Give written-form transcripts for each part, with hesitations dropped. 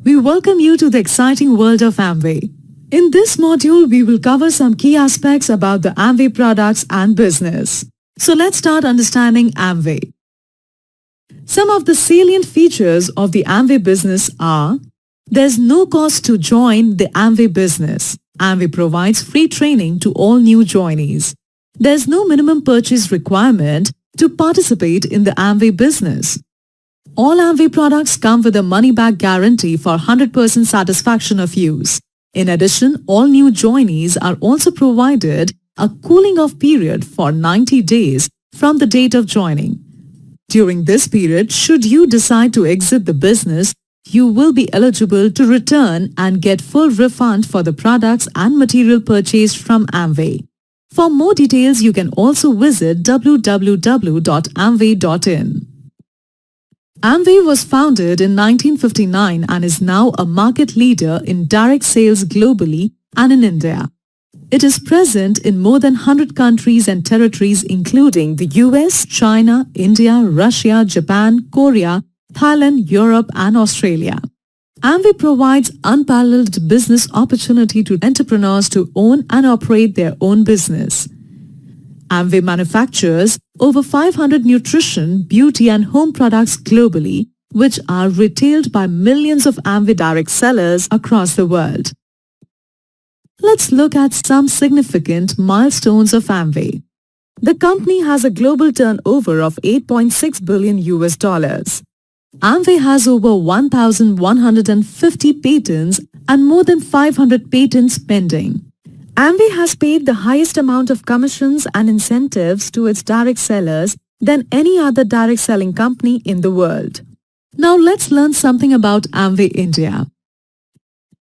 We welcome you to the exciting world of Amway. In this module, we will cover some key aspects about the Amway products and business. So let's start understanding Amway. Some of the salient features of the Amway business are: there's no cost to join the Amway business. Amway provides free training to all new joinees. There's no minimum purchase requirement to participate in the Amway business. All Amway products come with a money-back guarantee for 100% satisfaction of use. In addition, all new joinees are also provided a cooling-off period for 90 days from the date of joining. During this period, should you decide to exit the business, you will be eligible to return and get full refund for the products and material purchased from Amway. For more details, you can also visit www.amway.in. Amway was founded in 1959 and is now a market leader in direct sales globally and in India. It is present in more than 100 countries and territories including the US, China, India, Russia, Japan, Korea, Thailand, Europe and Australia. Amway provides unparalleled business opportunity to entrepreneurs to own and operate their own business. Amway manufactures over 500 nutrition, beauty and home products globally, which are retailed by millions of Amway direct sellers across the world. Let's look at some significant milestones of Amway. The company has a global turnover of $8.6 billion. Amway has over 1,150 patents and more than 500 patents pending. Amway has paid the highest amount of commissions and incentives to its direct sellers than any other direct selling company in the world. Now let's learn something about Amway India.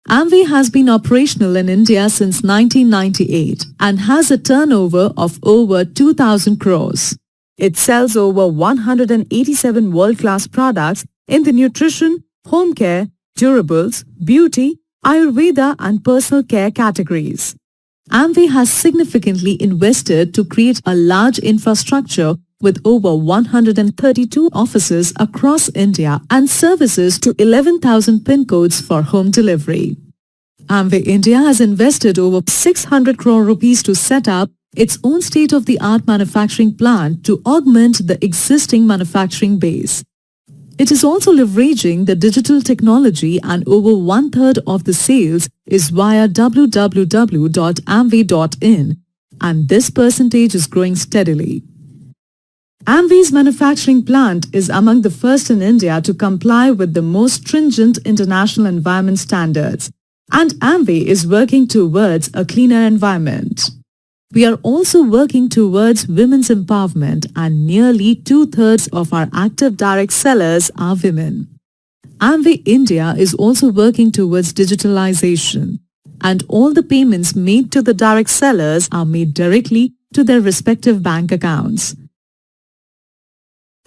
Amway has been operational in India since 1998 and has a turnover of over 2,000 crores. It sells over 187 world-class products in the nutrition, home care, durables, beauty, Ayurveda and personal care categories. Amway has significantly invested to create a large infrastructure with over 132 offices across India and services to 11,000 PIN codes for home delivery. Amway India has invested over 600 crore rupees to set up its own state-of-the-art manufacturing plant to augment the existing manufacturing base. It is also leveraging the digital technology and over one-third of the sales is via www.amway.in and this percentage is growing steadily. Amway's manufacturing plant is among the first in India to comply with the most stringent international environment standards, and Amway is working towards a cleaner environment. We are also working towards women's empowerment and nearly two-thirds of our active direct sellers are women. Amway India is also working towards digitalization and all the payments made to the direct sellers are made directly to their respective bank accounts.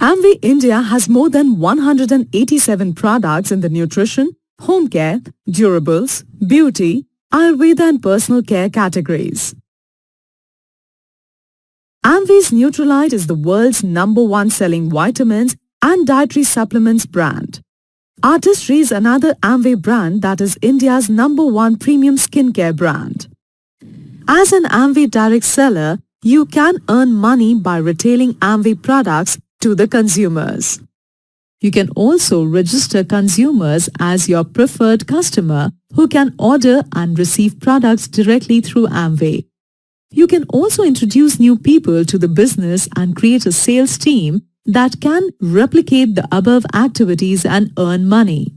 Amway India has more than 187 products in the nutrition, home care, durables, beauty, Ayurveda and personal care categories. Amway's Nutralite is the world's #1 selling vitamins and dietary supplements brand. Artistry is another Amway brand that is India's #1 premium skincare brand. As an Amway direct seller, you can earn money by retailing Amway products to the consumers. You can also register consumers as your preferred customer who can order and receive products directly through Amway. You can also introduce new people to the business and create a sales team that can replicate the above activities and earn money.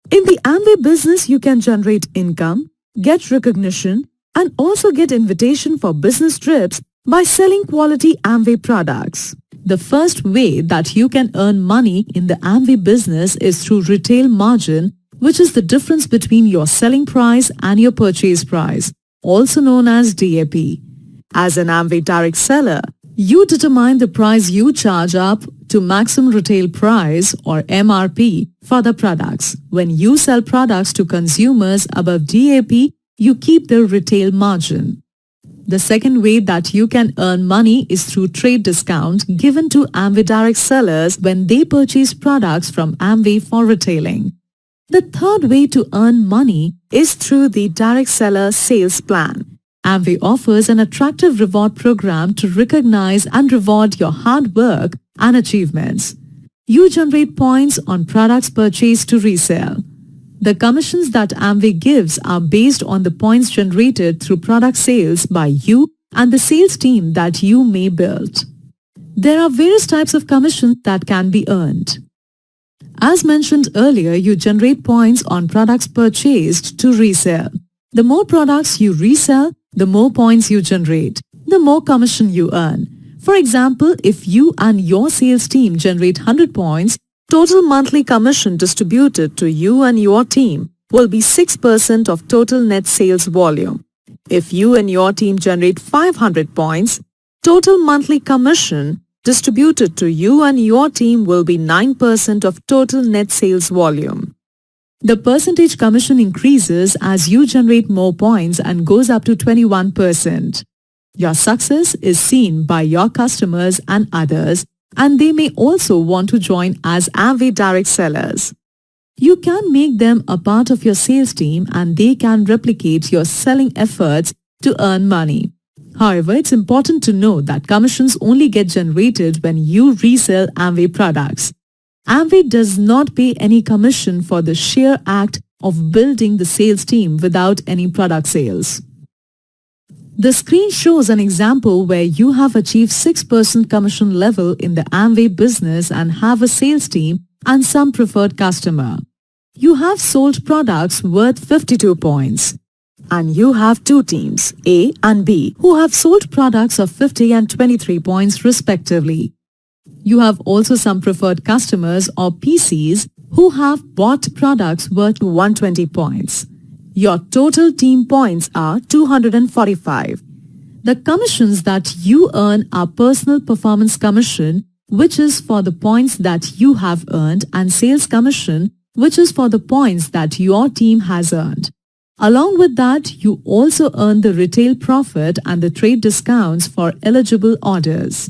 In the Amway business, you can generate income, get recognition, and also get invitation for business trips by selling quality Amway products. The first way that you can earn money in the Amway business is through retail margin, which is the difference between your selling price and your purchase price, also known as DAP. As an Amway direct seller, you determine the price you charge up to maximum retail price or MRP for the products. When you sell products to consumers above DAP, you keep the retail margin. The second way that you can earn money is through trade discount given to Amway direct sellers when they purchase products from Amway for retailing. The third way to earn money is through the direct seller sales plan. Amway offers an attractive reward program to recognize and reward your hard work and achievements. You generate points on products purchased to resell. The commissions that Amway gives are based on the points generated through product sales by you and the sales team that you may build. There are various types of commissions that can be earned. As mentioned earlier, you generate points on products purchased to resell. The more products you resell, the more points you generate, the more commission you earn. For example, if you and your sales team generate 100 points, total monthly commission distributed to you and your team will be 6% of total net sales volume. If you and your team generate 500 points, total monthly commission distributed to you and your team will be 9% of total net sales volume. The percentage commission increases as you generate more points and goes up to 21%. Your success is seen by your customers and others, and they may also want to join as Amway direct sellers. You can make them a part of your sales team and they can replicate your selling efforts to earn money. However, it's important to know that commissions only get generated when you resell Amway products. Amway does not pay any commission for the sheer act of building the sales team without any product sales. The screen shows an example where you have achieved 6% commission level in the Amway business and have a sales team and some preferred customer. You have sold products worth 52 points. And you have two teams, A and B, who have sold products of 50 and 23 points respectively. You have also some preferred customers or PCs who have bought products worth 120 points. Your total team points are 245. The commissions that you earn are personal performance commission, which is for the points that you have earned, and sales commission, which is for the points that your team has earned. Along with that, you also earn the retail profit and the trade discounts for eligible orders.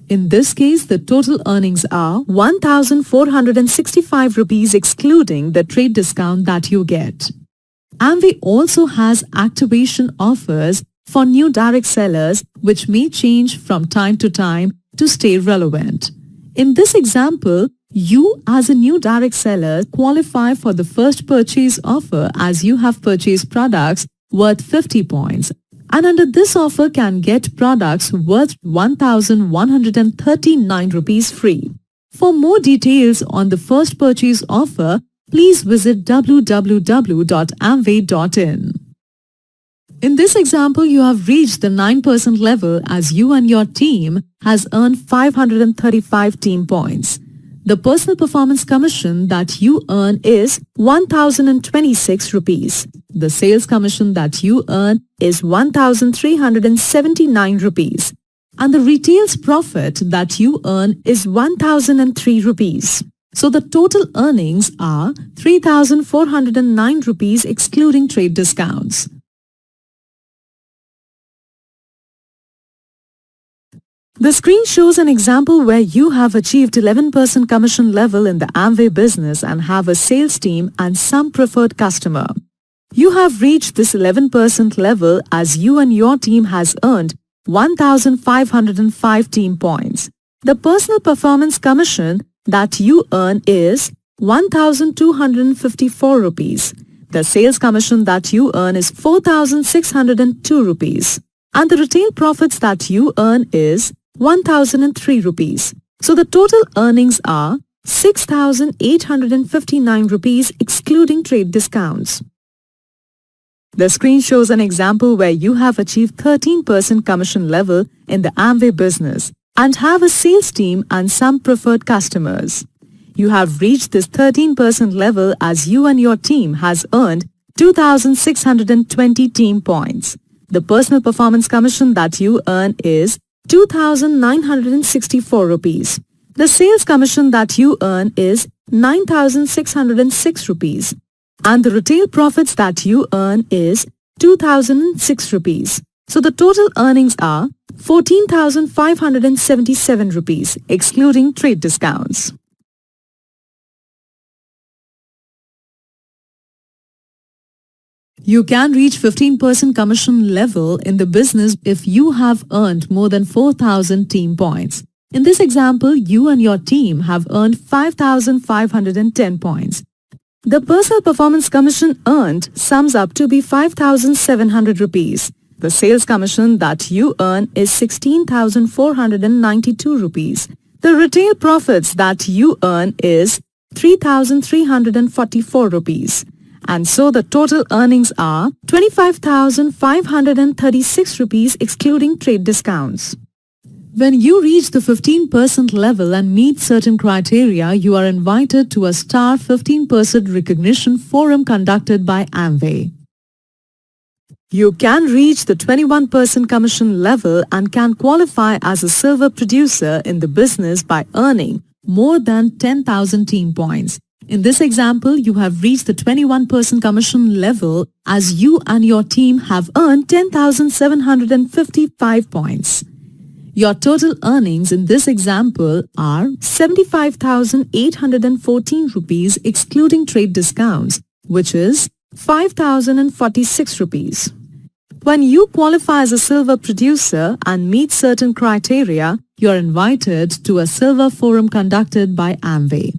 In this case, the total earnings are 1,465 rupees excluding the trade discount that you get. Amway also has activation offers for new direct sellers which may change from time to time to stay relevant. In this example, you as a new direct seller qualify for the first purchase offer as you have purchased products worth 50 points. And under this offer can get products worth 1,139 rupees free. For more details on the first purchase offer, please visit www.amway.in. In this example, you have reached the 9% level as you and your team has earned 535 team points. The personal performance commission that you earn is 1,026 rupees. The sales commission that you earn is 1,379 rupees. And the retail's profit that you earn is 1,003 rupees. So the total earnings are 3,409 rupees excluding trade discounts. The screen shows an example where you have achieved 11% commission level in the Amway business and have a sales team and some preferred customer. You have reached this 11% level as you and your team has earned 1,505 team points. The personal performance commission that you earn is 1,254 rupees. The sales commission that you earn is 4,602 rupees. And the retail profits that you earn is 1,003 rupees. So the total earnings are 6,859 rupees excluding trade discounts. The screen shows an example where you have achieved 13% commission level in the Amway business and have a sales team and some preferred customers. You have reached this 13% level as you and your team has earned 2,620 team points. The personal performance commission that you earn is 2,964 rupees. The sales commission that you earn is 9,606 rupees. And the retail profits that you earn is 2,006 rupees. So the total earnings are 14,577 rupees, excluding trade discounts. You can reach 15% commission level in the business if you have earned more than 4,000 team points. In this example, you and your team have earned 5,510 points. The personal performance commission earned sums up to be 5,700 rupees. The sales commission that you earn is 16,492 rupees. The retail profits that you earn is 3,344 rupees. And so the total earnings are 25,536 rupees excluding trade discounts. When you reach the 15% level and meet certain criteria, you are invited to a Star 15% Recognition Forum conducted by Amway. You can reach the 21% commission level and can qualify as a silver producer in the business by earning more than 10,000 team points. In this example, you have reached the 21% commission level as you and your team have earned 10,755 points. Your total earnings in this example are 75,814 rupees excluding trade discounts, which is 5,046 rupees. When you qualify as a silver producer and meet certain criteria, you are invited to a silver forum conducted by Amway.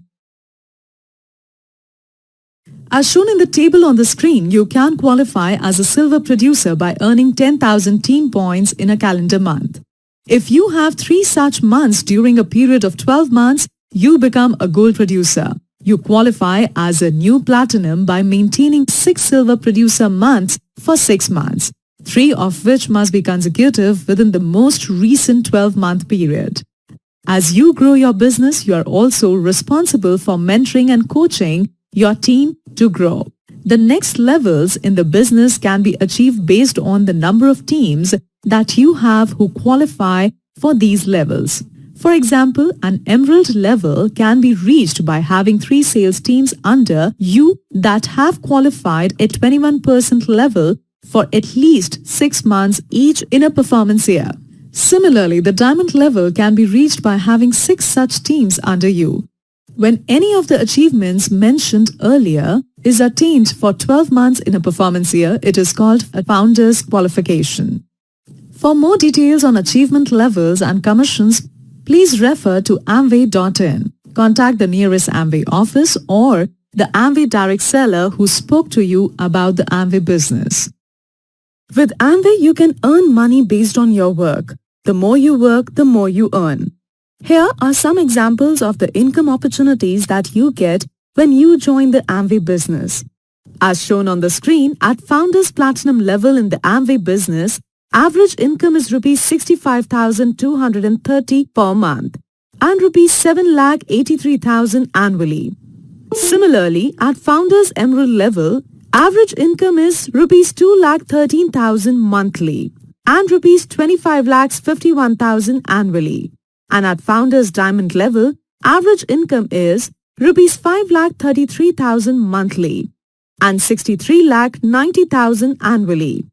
As shown in the table on the screen, you can qualify as a silver producer by earning 10,000 team points in a calendar month. If you have 3 such months during a period of 12 months, you become a gold producer. You qualify as a new platinum by maintaining 6 silver producer months for 6 months, 3 of which must be consecutive within the most recent 12-month period. As you grow your business, you are also responsible for mentoring and coaching your team to grow. The next levels in the business can be achieved based on the number of teams that you have who qualify for these levels. For example, an emerald level can be reached by having 3 sales teams under you that have qualified at 21% level for at least 6 months each in a performance year. Similarly, the diamond level can be reached by having 6 such teams under you. When any of the achievements mentioned earlier is attained for 12 months in a performance year, it is called a founder's qualification. For more details on achievement levels and commissions, please refer to amway.in. Contact the nearest Amway office or the Amway direct seller who spoke to you about the Amway business. With Amway, you can earn money based on your work. The more you work, the more you earn. Here are some examples of the income opportunities that you get when you join the Amway business. As shown on the screen, at Founders Platinum level in the Amway business, average income is Rs 65,230 per month and Rs 7,83,000 annually. Similarly, at Founders Emerald level, average income is Rs 2,13,000 monthly and Rs 25,51,000 annually. And at Founders Diamond level, average income is Rs 5,33,000 monthly and 63,90,000 annually.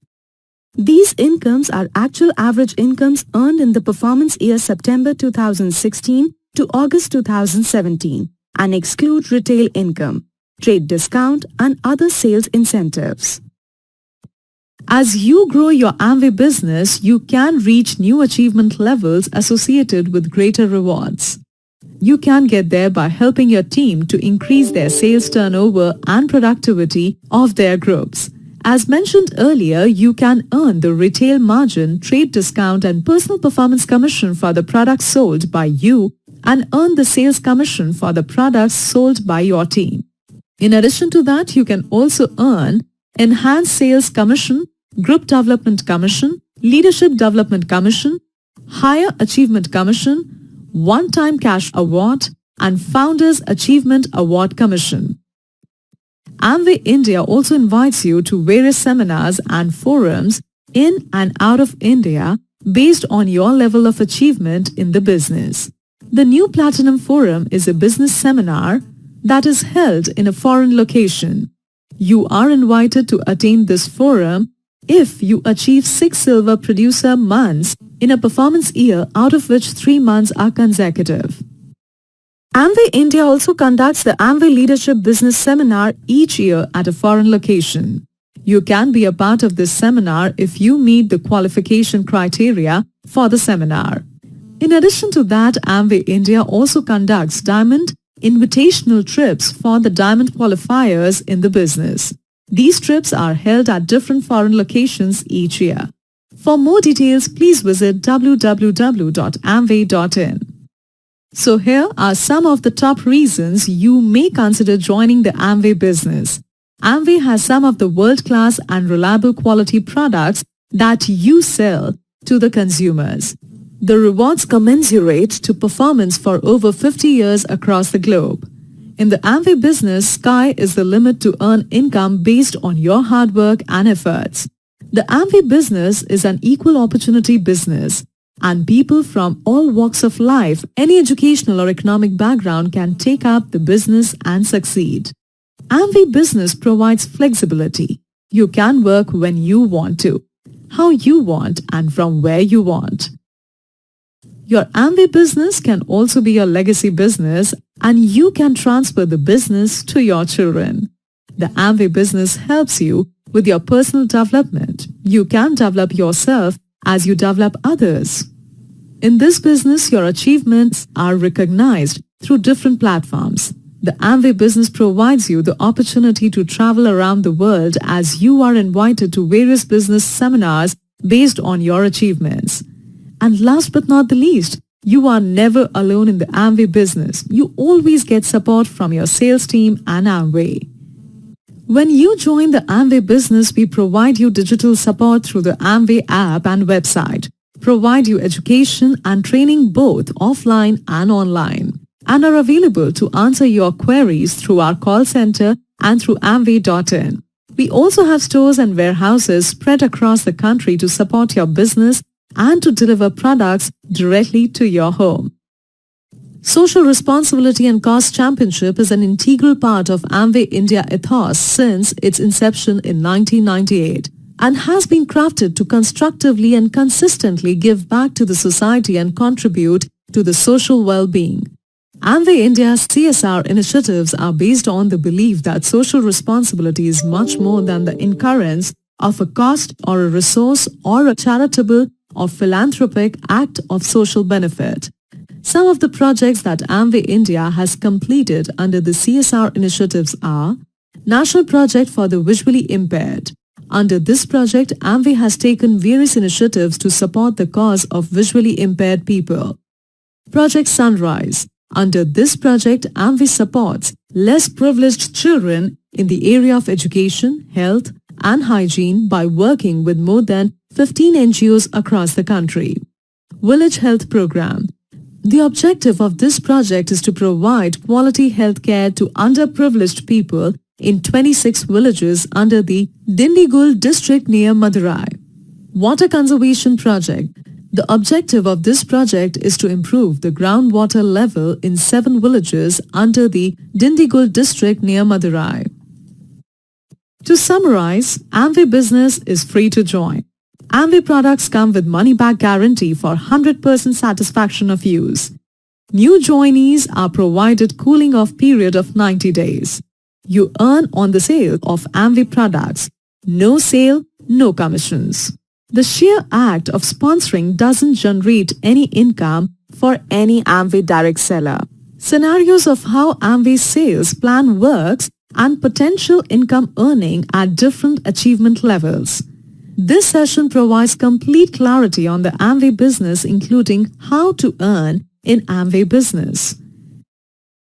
These incomes are actual average incomes earned in the performance year September 2016 to August 2017 and exclude retail income, trade discount and other sales incentives. As you grow your Amway business, you can reach new achievement levels associated with greater rewards. You can get there by helping your team to increase their sales turnover and productivity of their groups. As mentioned earlier, you can earn the retail margin, trade discount and personal performance commission for the products sold by you and earn the sales commission for the products sold by your team. In addition to that, you can also earn enhanced sales commission, group development commission, leadership development commission, higher achievement commission, one-time cash award, and Founders Achievement Award Commission. Amway India also invites you to various seminars and forums in and out of India based on your level of achievement in the business. The New Platinum Forum is a business seminar that is held in a foreign location. You are invited to attend this forum if you achieve 6 silver producer months in a performance year, out of which 3 months are consecutive. Amway India also conducts the Amway Leadership Business Seminar each year at a foreign location. You can be a part of this seminar if you meet the qualification criteria for the seminar. In addition to that, Amway India also conducts Diamond invitational trips for the Diamond qualifiers in the business. These trips are held at different foreign locations each year. For more details, please visit www.amway.in. So here are some of the top reasons you may consider joining the Amway business. Amway has some of the world-class and reliable quality products that you sell to the consumers. The rewards commensurate to performance for over 50 years across the globe. In the Amway business, sky is the limit to earn income based on your hard work and efforts. The Amway business is an equal opportunity business, and people from all walks of life, any educational or economic background can take up the business and succeed. Amway business provides flexibility. You can work when you want to, how you want, and from where you want. Your Amway business can also be your legacy business, and you can transfer the business to your children. The Amway business helps you with your personal development. You can develop yourself as you develop others. In this business, your achievements are recognized through different platforms. The Amway business provides you the opportunity to travel around the world as you are invited to various business seminars based on your achievements. And last but not the least, you are never alone in the Amway business. You always get support from your sales team and Amway. When you join the Amway business, we provide you digital support through the Amway app and website, provide you education and training both offline and online, and are available to answer your queries through our call center and through Amway.in. We also have stores and warehouses spread across the country to support your business and to deliver products directly to your home. Social responsibility and cost championship is an integral part of Amway India ethos since its inception in 1998 and has been crafted to constructively and consistently give back to the society and contribute to the social well-being. Amway India's CSR initiatives are based on the belief that social responsibility is much more than the incurrence of a cost or a resource or a charitable or philanthropic act of social benefit. Some of the projects that Amway India has completed under the CSR initiatives are National Project for the Visually Impaired. Under this project, Amway has taken various initiatives to support the cause of visually impaired people. Project Sunrise. Under this project, Amway supports less privileged children in the area of education, health, and hygiene by working with more than 15 NGOs across the country. Village Health Program. The objective of this project is to provide quality health care to underprivileged people in 26 villages under the Dindigul district near Madurai. Water Conservation Project. The objective of this project is to improve the groundwater level in 7 villages under the Dindigul district near Madurai. To summarize, Amway business is free to join. Amway products come with money-back guarantee for 100% satisfaction of use. New joinees are provided cooling off period of 90 days. You earn on the sale of Amway products. No sale, no commissions. The sheer act of sponsoring doesn't generate any income for any Amway direct seller. Scenarios of how Amway sales plan works and potential income earning at different achievement levels. This session provides complete clarity on the Amway business, including how to earn in Amway business.